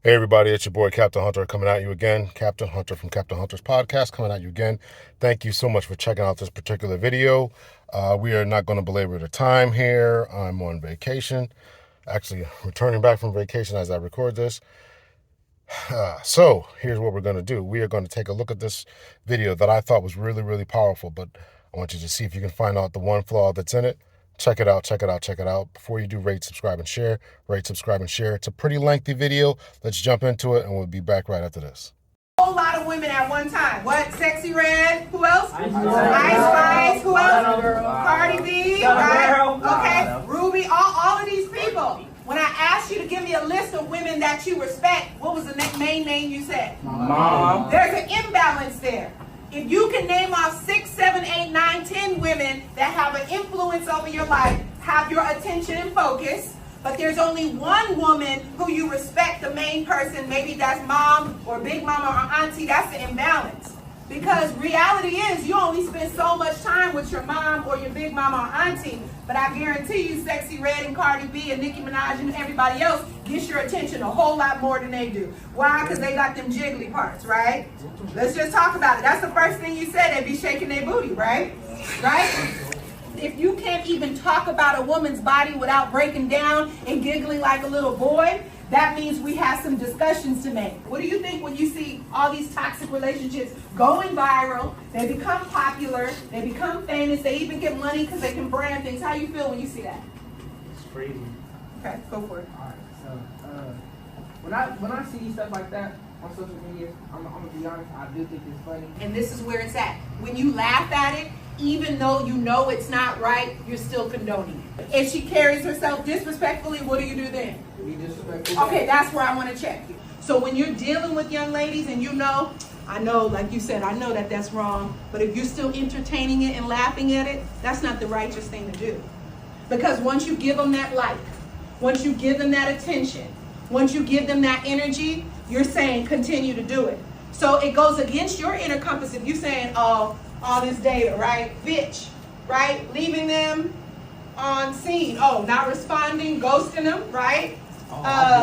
Hey everybody, it's your boy Captain Hunter coming at you again. Captain Hunter from Captain Hunter's podcast coming at you again. Thank you so much for checking out this particular video. We are not going to belabor the time here. I'm on vacation. Actually, returning back from vacation as I record this. So here's what we're going to do. We are going to take a look at this video that I thought was really, really powerful, but I want you to see if you can find out the one flaw that's in it. Check it out, check it out, check it out. Before you do, rate, subscribe, and share. Rate, subscribe, and share. It's a pretty lengthy video. Let's jump into it, and we'll be back right after this. A whole lot of women at one time. What? Sexy Red? Who else? Ice Spice. Who else? Cardi B. Right? Okay. Ruby. All of these people. When I asked you to give me a list of women that you respect, what was the main name you said? Mom. There's an imbalance there. If you can name off 6, 7, 8, 9, 10 women that have an influence over your life, have your attention and focus, but there's only one woman who you respect, the main person, maybe that's mom or big mama or auntie, that's the imbalance. Because reality is you only spend so much time with your mom or your big mama or auntie, but I guarantee you Sexy Red and Cardi B and Nicki Minaj and everybody else gets your attention a whole lot more than they do. Why? Because they got them jiggly parts, right? Let's just talk about it. That's the first thing you said, they be shaking their booty, right? Right? If you can't even talk about a woman's body without breaking down and giggling like a little boy, that means we have some discussions to make. What do you think when you see all these toxic relationships going viral, they become popular, they become famous, they even get money because they can brand things? How you feel when you see that? It's crazy. Okay, go for it. Alright, so when I see stuff like that on social media, I'm gonna be honest, I do think it's funny. And this is where it's at. When you laugh at it, even though you know it's not right, you're still condoning it. If she carries herself disrespectfully, what do you do then? Be disrespectful. Okay, that's where I want to check you. So when you're dealing with young ladies and you know, I know, like you said, I know that that's wrong, but if you're still entertaining it and laughing at it, that's not the righteous thing to do. Because once you give them that like, once you give them that attention, once you give them that energy, you're saying continue to do it. So it goes against your inner compass if you're saying, oh, all this data, right? Bitch, right? Leaving them on scene. Oh, not responding, ghosting them, right?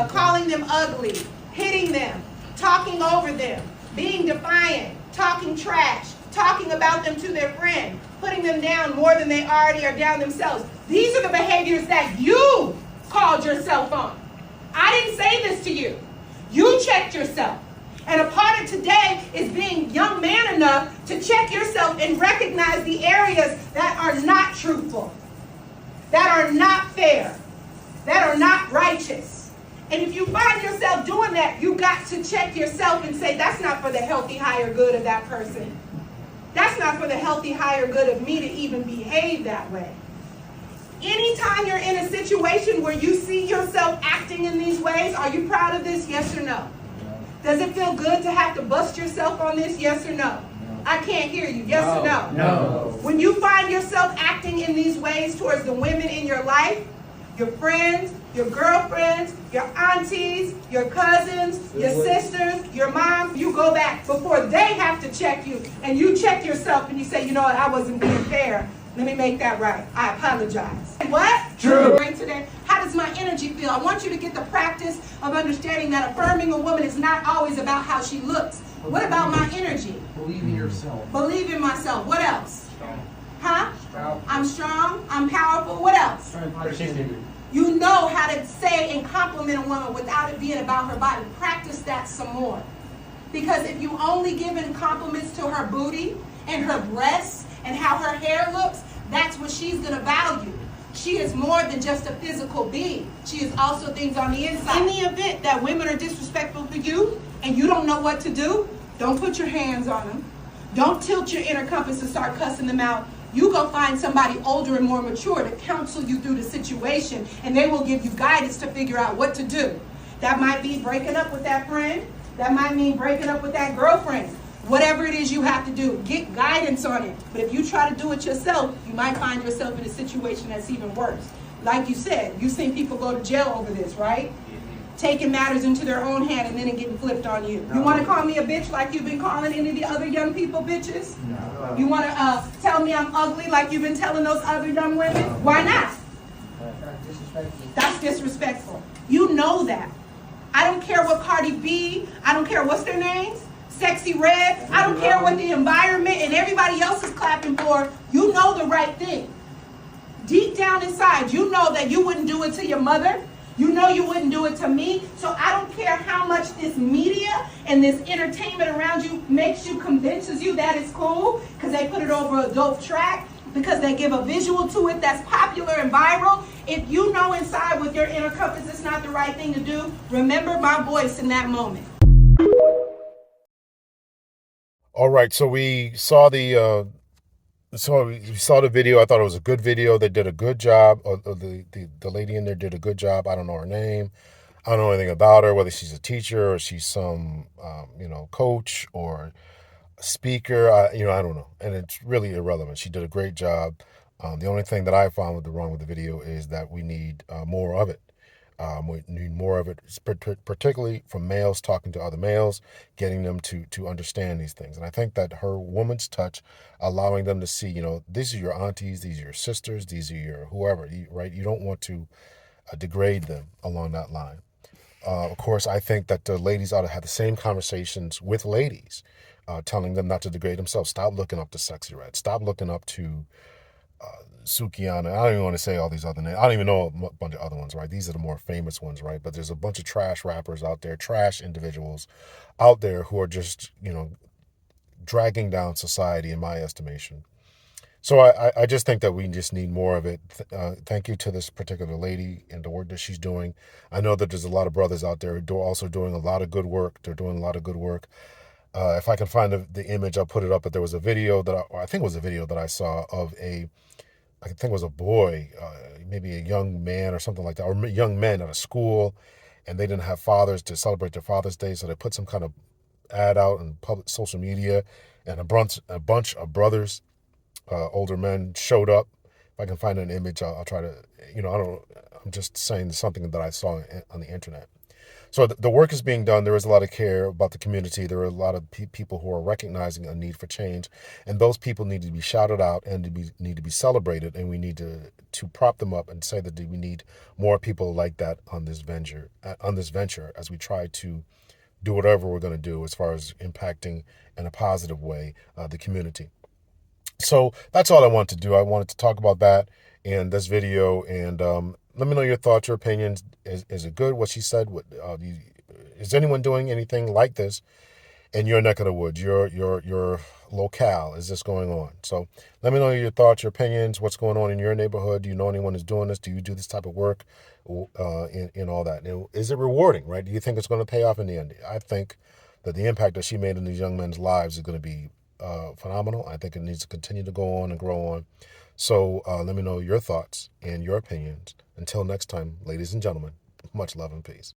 Calling them ugly, hitting them, talking over them, being defiant, talking trash, talking about them to their friend, putting them down more than they already are down themselves. These are the behaviors that you called yourself on. I didn't say this to you. You checked yourself. And a part of today is being young man enough to check yourself and recognize the areas that are not truthful, that are not fair, that are not righteous. And if you find yourself doing that, you got to check yourself and say, that's not for the healthy, higher good of that person. That's not for the healthy, higher good of me to even behave that way. Anytime you're in a situation where you see yourself acting in these ways, are you proud of this? Yes or no? Does it feel good to have to bust yourself on this? Yes or no? I can't hear you. Yes or no? No. When you find yourself acting in these ways towards the women in your life, your friends, your girlfriends, your aunties, your cousins, your sisters, your moms, you go back before they have to check you. And you check yourself and you say, you know what, I wasn't being fair. Let me make that right. I apologize. What? True. Today, how does my energy feel? I want you to get the practice of understanding that affirming a woman is not always about how she looks. What about my energy? Believe in yourself. Believe in myself. What else? Strong. Huh? Strong. I'm strong. I'm powerful. What else? You know how to say and compliment a woman without it being about her body. Practice that some more. Because if you only giving compliments to her booty and her breasts and how her hair looks, that's what she's going to value. She is more than just a physical being. She is also things on the inside. In the event that women are disrespectful to you and you don't know what to do, don't put your hands on them. Don't tilt your inner compass and start cussing them out. You go find somebody older and more mature to counsel you through the situation, and they will give you guidance to figure out what to do. That might be breaking up with that friend. That might mean breaking up with that girlfriend. Whatever it is you have to do, get guidance on it. But if you try to do it yourself, you might find yourself in a situation that's even worse. Like you said, you've seen people go to jail over this, right? Taking matters into their own hand and then it getting flipped on you. You want to call me a bitch like you've been calling any of the other young people bitches? No. You want to tell me I'm ugly like you've been telling those other young women? Why not? That's disrespectful. That's disrespectful. You know that. I don't care what Cardi B, I don't care what's their names, Sexy Red, I don't care what the environment and everybody else is clapping for. You know the right thing. Deep down inside, you know that you wouldn't do it to your mother. You know you wouldn't do it to me. So I don't care how much this media and this entertainment around you convinces you that it's cool because they put it over a dope track, because they give a visual to it that's popular and viral. If you know inside with your inner compass it's not the right thing to do, remember my voice in that moment. All right, so we saw the video. I thought it was a good video. They did a good job. The lady in there did a good job. I don't know her name. I don't know anything about her, whether she's a teacher or she's some coach or a speaker. I don't know, and it's really irrelevant. She did a great job. The only thing that I found wrong with the video is that we need more of it. We need more of it, particularly from males talking to other males, getting them to understand these things. And I think that her woman's touch, allowing them to see, these are your aunties, these are your sisters, these are your whoever, right? You don't want to degrade them along that line. Of course, I think that the ladies ought to have the same conversations with ladies, telling them not to degrade themselves. Stop looking up to Sexy Red. Stop looking up to Sukiana. I don't even want to say all these other names. I don't even know a bunch of other ones, right? These are the more famous ones, right? But there's a bunch of trash rappers out there, trash individuals out there who are just, dragging down society, in my estimation. So I just think that we just need more of it. Thank you to this particular lady and the work that she's doing. I know that there's a lot of brothers out there who are also doing a lot of good work. They're doing a lot of good work. If I can find the image, I'll put it up. But there was a video I think it was a video that I saw of I think it was a boy, maybe a young man or something like that, or young men at a school, and they didn't have fathers to celebrate their Father's Day, so they put some kind of ad out in public social media, and a bunch of brothers, older men, showed up. If I can find an image, I'll try to, I'm just saying something that I saw on the internet. So the work is being done. There is a lot of care about the community. There are a lot of people who are recognizing a need for change, and those people need to be shouted out and need to be celebrated. And we need to prop them up and say that we need more people like that on this venture. As we try to do whatever we're going to do as far as impacting in a positive way the community. So that's all I wanted to do. I wanted to talk about that in this video, and let me know your thoughts, your opinions. Is it good what she said? Is anyone doing anything like this in your neck of the woods, your locale? Is this going on? So let me know your thoughts, your opinions. What's going on in your neighborhood? Do you know anyone who's doing this? Do you do this type of work? In all that, is it rewarding? Right? Do you think it's going to pay off in the end? I think that the impact that she made in these young men's lives is going to be phenomenal. I think it needs to continue to go on and grow on. So let me know your thoughts and your opinions. Until next time, ladies and gentlemen, much love and peace.